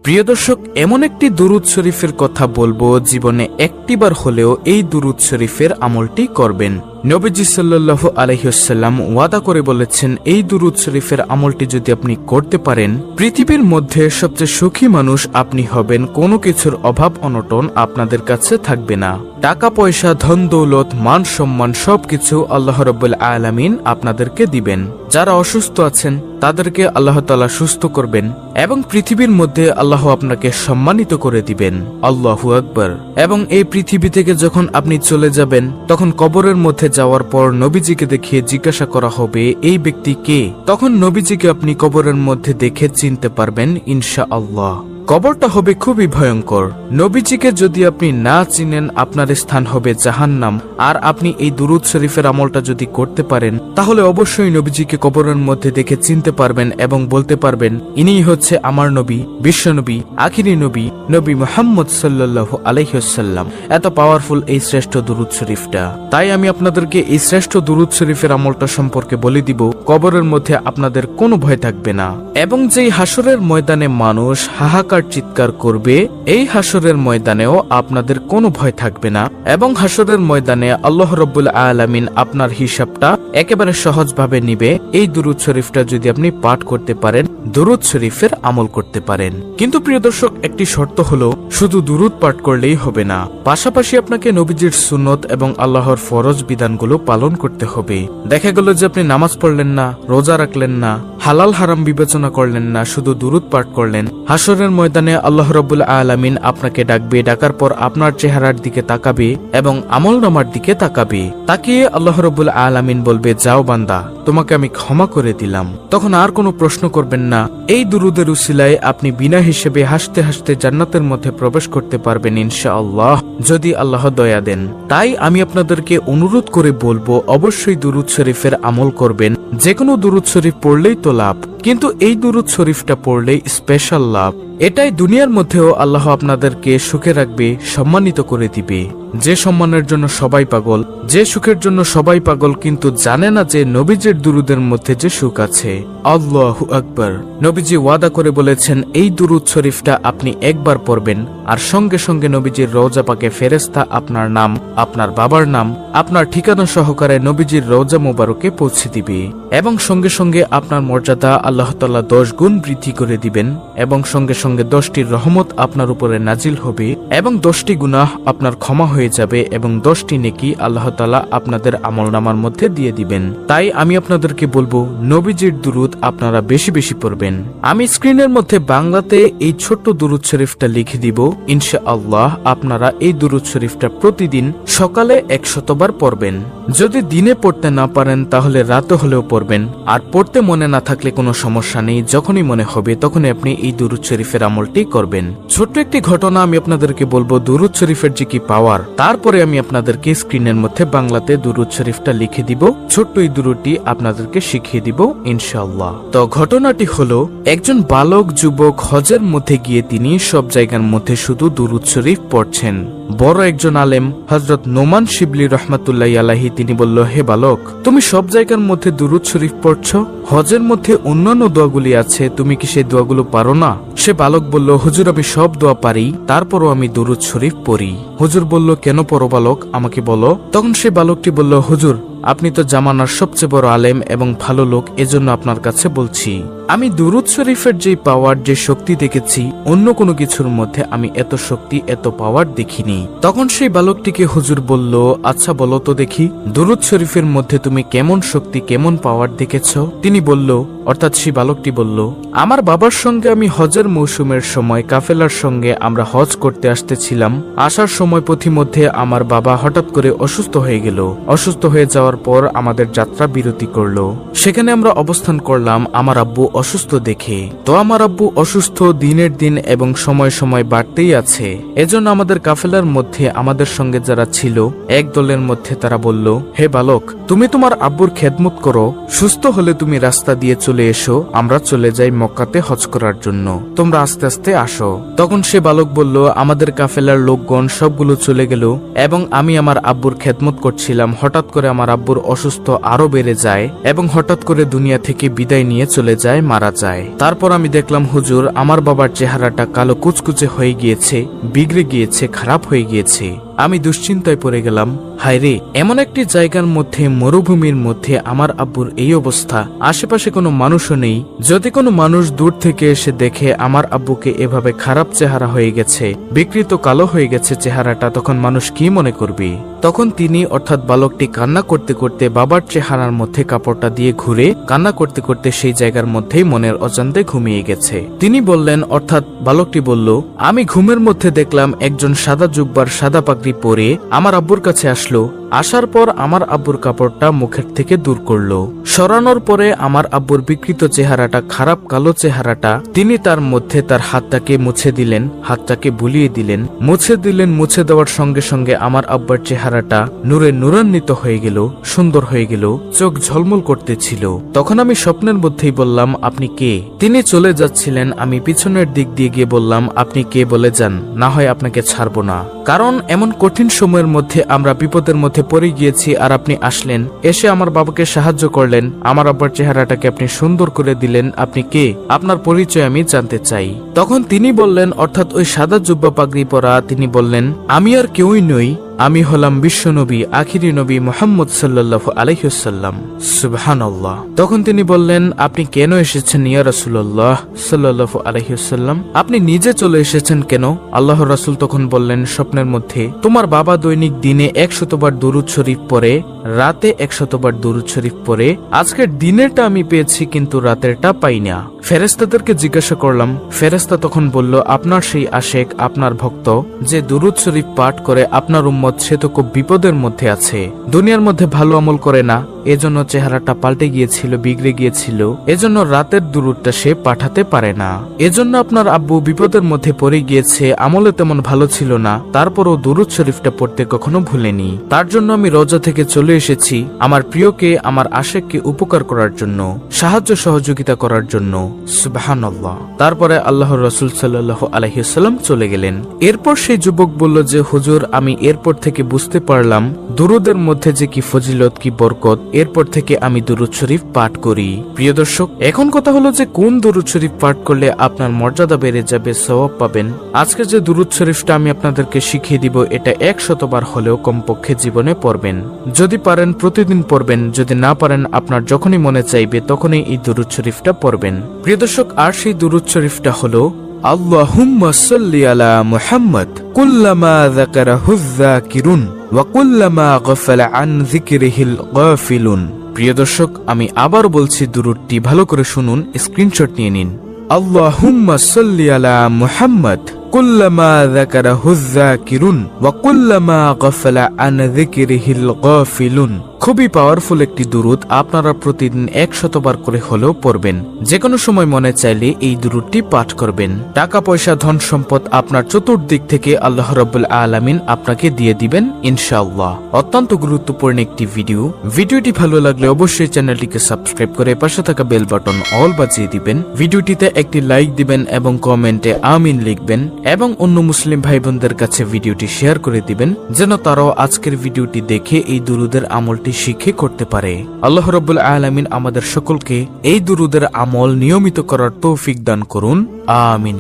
প্রিয় দর্শক, এমন একটি দুরূদ শরীফের কথা বলবো, জীবনে একটিবার হলেও এই দুরূদ শরীফের আমলটি করবেন। নবীজি সাল্লাল্লাহু আলাইহি ওয়াসাল্লাম ওয়াদা করে বলেছেন, এই দুরূদ শরীফের আমলটি যদি আপনি করতে পারেন, পৃথিবীর মধ্যে সবচেয়ে সুখী মানুষ আপনি হবেন। কোনো কিছুর অভাব অনটন আপনাদের কাছে থাকবে না। টাকা পয়সা, ধন দৌলত, মান সম্মান সবকিছু আল্লাহ রাব্বুল আলামিন আপনাদেরকে দিবেন। যারা অসুস্থ আছেন তাদেরকে আল্লাহ তাআলা সুস্থ করবেন এবং পৃথিবীর মধ্যে আল্লাহ আপনাকে সম্মানিত করে দিবেন। আল্লাহু আকবার। এবং এই পৃথিবী থেকে যখন আপনি চলে যাবেন, তখন কবরের মধ্যে যাওয়ার পর নবীজিকে দেখিয়ে জিজ্ঞাসা করা হবে, এই ব্যক্তি কে? তখন নবীজিকে আপনি কবরের মধ্যে দেখে চিনতে পারবেন ইনশাআল্লাহ। কবরটা হবে খুবই ভয়ঙ্কর। নবীজিকে যদি আপনি না চিনেন, আপনার স্থান হবে জাহান্নাম। আর আপনি এই দুরূদ শরীফের আমলটা যদি করতে পারেন, তাহলে অবশ্যই নবীজিকে কবরের মধ্যে দেখে চিনতে পারবেন এবং বলতে পারবেন, ইনিই হচ্ছে আমার নবী, বিশ্বনবী, আখিরি নবী, নবী মুহাম্মদ সাল্লাল্লাহু আলাইহি ওয়াসাল্লাম। এত পাওয়ারফুল এই শ্রেষ্ঠ দুরূদ শরীফটা। তাই আমি আপনাদেরকে এই শ্রেষ্ঠ দুরূদ শরীফের আমলটা সম্পর্কে বলে দিব। কবরের মধ্যে আপনাদের কোনো ভয় থাকবে না। এবং যেই হাসরের ময়দানে মানুষ হাহাকার চিৎকার করবে, এই হাসরের ময়দানেও আপনাদের কোনো ভয় থাকবে না। এবং হাসরের ময়দানে আল্লাহ রাব্বুল আলামিন আপনার হিসাবটা একেবারে সহজভাবে নিবে, এই দুরূদ শরীফটা যদি আপনি পাঠ করতে পারেন, দুরূদ শরীফের আমল করতে পারেন। কিন্তু প্রিয় দর্শক, একটি শর্ত হলো, শুধু দুরূদ পাঠ করলেই হবে না, পাশাপাশি আপনাকে নবীজির সুন্নত এবং আল্লাহর ফরজ বিধানগুলো পালন করতে হবে। দেখা গেল যে আপনি নামাজ পড়লেন না, রোজা রাখলেন না, হালাল হারাম বিবেচনা করলেন না, শুধু দুরূদ পাঠ করলেন। হাসরের ময়দানে আল্লাহ রাব্বুল আলামিন আপনাকে ডাকবে। ডাকার পর আপনার চেহারার দিকে তাকাবে এবং আমলনামার দিকে তাকাবে। তাকিয়ে আল্লাহ রাব্বুল আলামিন বলবে, যাও বান্দা, তোমাকে আমি ক্ষমা করে দিলাম। তখন আর কোনো প্রশ্ন করবেন না। এই দুরূদের উসিলায় আপনি বিনা হিসেবে হাসতে হাসতে জান্নাতের মধ্যে প্রবেশ করতে পারবেন ইনশাআল্লাহ, যদি আল্লাহ দয়া দেন। তাই আমি আপনাদেরকে অনুরোধ করে বলবো, অবশ্যই দুরূদ শরীফের আমল করবেন। যে কোনো দুরূদ শরীফ পড়লেই তো লাভ, কিন্তু এই দুরূদ শরীফটা পড়লেই স্পেশাল লাভ। এটাই দুনিয়ার মধ্যেও আল্লাহ আপনাদেরকে সুখে রাখবে, সম্মানিত করে দিবে। যে সম্মানের জন্য সবাই পাগল, যে সুখের জন্য সবাই পাগল, কিন্তু জানে না যে নবীজির দুরূদের মধ্যে যে সুখ আছে। আল্লাহু আকবার। নবীজি ওয়াদা করে বলেছেন, এই দুরূদ শরীফটা আপনি একবার পড়বেন আর সঙ্গে সঙ্গে নবীজির রওজা পাকে ফেরেশতা আপনার নাম, আপনার বাবার নাম, আপনার ঠিকানা সহকারে নবীজির রওজা মোবারকে পৌঁছে দিবে। এবং সঙ্গে সঙ্গে আপনার মর্যাদা আল্লাহ তাআলা 10 গুণ বৃদ্ধি করে দিবেন। এবং সঙ্গে সঙ্গে 10টি রহমত আপনার উপরে নাজিল হবে এবং 10টি গুনাহ আপনার ক্ষমা হয়ে যাবে এবং 10টি নেকি আল্লাহ তাআলা আপনাদের আমলনামার মধ্যে দিয়ে দিবেন। তাই আমি আপনাদেরকে বলবো, নবীজির দুরূদ আপনারা বেশি বেশি পড়বেন। আমি স্ক্রিনের মধ্যে বাংলাতে এই ছোট্ট দুরূদ শরীফটা লিখে দিব। ইনশাআল্লাহ আপনারা এই দুরূদ শরীফটা প্রতিদিন সকালে 100 বার পড়বেন। যদি দিনে পড়তে না পারেন তাহলে রাতে হলেও পড়বেন। আর পড়তে মনে না থাকলে কোনো সমস্যা নেই, যখনই মনে হবে তখনই আপনি এই দুরূদ শরীফের আমলটি করবেন। ছোট্ট একটি ঘটনা আমি আপনাদেরকে বলবো, দুরূদ শরীফের যে কি পাওয়ার। তারপরে আমি আপনাদেরকে স্ক্রিনের মধ্যে বাংলাতে দুরূদ শরীফটা লিখে দিব। ছোট্ট এই দুরূদটি আপনাদেরকে শিখিয়ে দিব ইনশাআল্লাহ। তো ঘটনাটি হলো, একজন বালক যুবক হজের মধ্যে গিয়ে তিনি সব জায়গার মধ্যে শুধু দুরূদ শরীফ পড়ছেন। বড় একজন আলেম হযরত নোমান শিবলি রাহমাতুল্লাহি আলাইহি তিনি বলল, হে বালক, তুমি সব জায়গার মধ্যে দুরূদ শরীফ পড়ছো, হজের মধ্যে অন্যান্য দোয়াগুলি আছে, তুমি কি সেই দোয়াগুলো পারো না? সে বালক বলল, হুজুর আমি সব দোয়া পারি, তারপরও আমি দুরূদ শরীফ পড়ি। হুজুর বলল, কেন পড়ো বালক, আমাকে বলো। তখন সে বালকটি বলল, হুজুর আপনি তো জামানার সবচেয়ে বড় আলেম এবং ভালো লোক, এজন্য আপনার কাছে বলছি, আমি দুরূদ শরীফের যে পাওয়ার, যে শক্তি দেখেছি, অন্য কোনো কিছুর মধ্যে আমি এত শক্তি, এত পাওয়ার দেখিনি। তখন সেই বালকটিকে হুজুর বলল, আচ্ছা বলো তো দেখি, দুরূদ শরীফের মধ্যে তুমি কেমন শক্তি, কেমন পাওয়ার দেখেছ? তিনি বলল, অর্থাৎ সেই বালকটি বলল, আমার বাবার সঙ্গে আমি হজের মৌসুমের সময় কাফেলার সঙ্গে আমরা হজ করতে আসতেছিলাম। আসার সময় পথিমধ্যে আমার বাবা হঠাৎ করে অসুস্থ হয়ে গেল। অসুস্থ হয়ে যাওয়ার পর আমাদের যাত্রা বিরতি করলো। সেখানে আমরা অবস্থান করলাম আমার আব্বু অসুস্থ দেখে। তো আমার আব্বু অসুস্থ দিনের দিন এবং সময় সময় বাড়তেই আছে। এজন্য আমাদের কাফেলার মধ্যে আমাদের সঙ্গে যারা ছিল এক দলের মধ্যে তারা বলল, হে বালক, তুমি তোমার আব্বুর খেদমত করো, সুস্থ হলে তুমি রাস্তা দিয়ে চলে চলে এসো, আমরা চলে যাই মক্কাতে হজ করার জন্য, তোমরা আস্তে আস্তে আসো। তখন সে বালক বলল, আমাদের কাফেলার লোকগণ সবগুলো চলে গেল এবং আমি আমার আব্বুর খেদমত করছিলাম। হঠাৎ করে আমার আব্বুর অসুস্থ আরো বেড়ে যায় এবং হঠাৎ করে দুনিয়া থেকে বিদায় নিয়ে চলে যায়, মারা যায়। তারপর আমি দেখলাম হুজুর, আমার বাবার চেহারাটা কালো কুচকুচে হয়ে গিয়েছে, বিগড়ে গিয়েছে, খারাপ হয়ে গিয়েছে। আমি দুশ্চিন্তায় পড়ে গেলাম, হায়রে, এমন একটি জায়গার মধ্যে, মরুভূমির মধ্যে আমার আব্বুর এই অবস্থা, আশেপাশে কোনো মানুষও নেই। যদি কোনো মানুষ দূর থেকে এসে দেখে আমার আব্বুকে এভাবে খারাপ চেহারা হয়ে গেছে, বিকৃত কালো হয়ে গেছে চেহারাটা, তখন মানুষ কি মনে করবে? তখন তিনি অর্থাৎ বালকটি কান্না করতে করতে বাবার চেহারার মধ্যে কাপড়টা দিয়ে ঘুরে কান্না করতে করতে সেই জায়গার মধ্যেই মনের অজান্তে ঘুমিয়ে গেছে। তিনি বললেন, অর্থাৎ বালকটি বলল, আমি ঘুমের মধ্যে দেখলাম একজন সাদা জুব্বার সাদা পাগড়ি পরে আমার আব্বুর কাছে আসলো। আসার পর আমার আব্বুর কাপড়টা মুখের থেকে দূর করলো। সরানোর পরে আমার আব্বুর বিকৃত চেহারাটা, খারাপ কালো চেহারাটা, তিনি তার মধ্যে তার হাতটাকে মুছে দিলেন, হাতটাকে বুলিয়ে দিলেন, মুছে দেওয়ার সঙ্গে সঙ্গে আমার আব্বার চেহারাটা নূরে নূরান্বিত হয়ে গেল, সুন্দর হয়ে গেল, চোখ ঝলমল করতেছিল। তখন আমি স্বপ্নের মধ্যেই বললাম, আপনি কে? তিনি চলে যাচ্ছিলেন। আমি পিছনের দিক দিয়ে গিয়ে বললাম, আপনি কে বলে যান, না হয় আপনাকে ছাড়বো না। কারণ এমন কঠিন সময়ের মধ্যে আমরা বিপদের মধ্যে পড়ে গিয়েছি, আর আপনি আসলেন, এসে আমার বাবাকে সাহায্য করলেন, আমার আব্বার চেহারাটাকে আপনি সুন্দর করে দিলেন। আপনি কে? আপনার পরিচয় আমি জানতে চাই। তখন তিনি বললেন, অর্থাৎ ওই সাদা জুব্বা পাগড়ি পরা তিনি বললেন, আমি আর কেউই নই, আমি হলাম বিশ্বনবী, আখিরি নবী মুহাম্মদ সাল্লাল্লাহু আলাইহি ওয়াসাল্লাম। সুবহানাল্লাহ। তখন তিনি বললেন, আপনি কেন এসেছেন ইয়া রাসূলুল্লাহ সাল্লাল্লাহু আলাইহি ওয়াসাল্লাম? আপনি নিজে চলে এসেছেন কেন? আল্লাহর রাসূল তখন বললেন স্বপ্নের মধ্যে, তোমার বাবা দৈনিক দিনে 100 বার দুরূদ শরীফ পড়ে, রাতে 100 বার দুরূদ শরীফ পড়ে। আজকের দিনেরটা আমি পেয়েছি কিন্তু রাতেরটা পাই না। ফেরেশতাদেরকে জিজ্ঞাসা করলাম। ফেরেশতা তখন বলল, আপনার সেই আশেক, আপনার ভক্ত যে দুরূদ শরীফ পাঠ করে, আপনার উম্মত সে তো খুব বিপদের মধ্যে আছে, দুনিয়ার মধ্যে ভালো আমল করে না, এজন্য চেহারাটা পাল্টে গিয়েছিল, বিগড়ে গিয়েছিল, এজন্য রাতের দুরূদটা সে পাঠাতে পারে না। এজন্য আপনার আব্বু বিপদের মধ্যে পড়ে গিয়েছে, আমলে তেমন ভালো ছিল না, তারপরও দুরূদ শরীফটা পড়তে কখনো ভুলেনি। তার জন্য আমি রওজা থেকে চলে এসেছি আমার প্রিয়কে, আমার আশেককে উপকার করার জন্য, সাহায্য সহযোগিতা করার জন্য। সুবহানাল্লাহ। তারপরে আল্লাহর রাসূল সাল্লাল্লাহু আলাইহি ওয়াসাল্লাম চলে গেলেন। এরপর সেই যুবক বলল যে, হুজুর, আমি এরপর থেকে বুঝতে পারলাম দুরূদের মধ্যে যে কি ফজিলত, কি বরকত। এরপর থেকে আমি দুরূদ শরীফ পাঠ করি। প্রিয় দর্শক, এখন কথা হলো যে কোন দুরূদ শরীফ পাঠ করলে আপনার মর্যাদা বেড়ে যাবে, সওয়াব পাবেন। আজকে যে দুরূদ শরীফটা আমি আপনাদেরকে শিখিয়ে দিব, এটা 100 বার হলেও কমপক্ষে জীবনে পড়বেন। যদি পারেন প্রতিদিন পড়বেন, যদি না পারেন আপনার যখনই মনে চাইবে তখনই এই দুরূদ শরীফটা পড়বেন। প্রিয় দর্শক, আর সেই দুরূদ শরীফটা হলো, আল্লাহুম্মা সাল্লি আলা মুহাম্মদ কুল্লামা যাকারাহু যাকিরুন ওয়া কুল্লামা গাফালা আন যিকরিহিল গাফিলুন। প্রিয় দর্শক, আমি আবার বলছি, দুরূদটি ভালো করে শুনুন, স্ক্রিনশট নিয়ে নিন। আল্লাহুম্মা সাল্লি আলা মুহাম্মদ কুল্লামা যাকারাহু যাকিরুন ওয়া কুল্লামা গাফালা আন যিকরিহিল গাফিলুন। খুবই পাওয়ারফুল একটি দুরূদ, আপনারা প্রতিদিন 100 বার করে হলেও পড়বেন। যে কোনো সময় মনে চাইলে এই দুরূদটি পাঠ করবেন। টাকা পয়সা, ধন সম্পদ আপনার চতুর্দিক থেকে আল্লাহ রাব্বুল আলামিন আপনাকে দিয়ে দিবেন ইনশাআল্লাহ। অত্যন্ত গুরুত্বপূর্ণ একটি ভিডিওটি ভালো লাগলে অবশ্যই চ্যানেলটিকে সাবস্ক্রাইব করে পাশে থাকা বেল বাটন অল বাজিয়ে দিবেন। ভিডিওটিতে একটি লাইক দিবেন এবং কমেন্টে আমিন লিখবেন এবং অন্য মুসলিম ভাই বোনদের কাছে ভিডিওটি শেয়ার করে দিবেন, যেন তারাও আজকের ভিডিওটি দেখে এই দুরূদের আমলটি শিখে করতে পারে। আল্লাহ রাব্বুল আলামিন আমাদের সকলকে এই দুরূদের আমল নিয়মিত করার তৌফিক দান করুন। আমিন।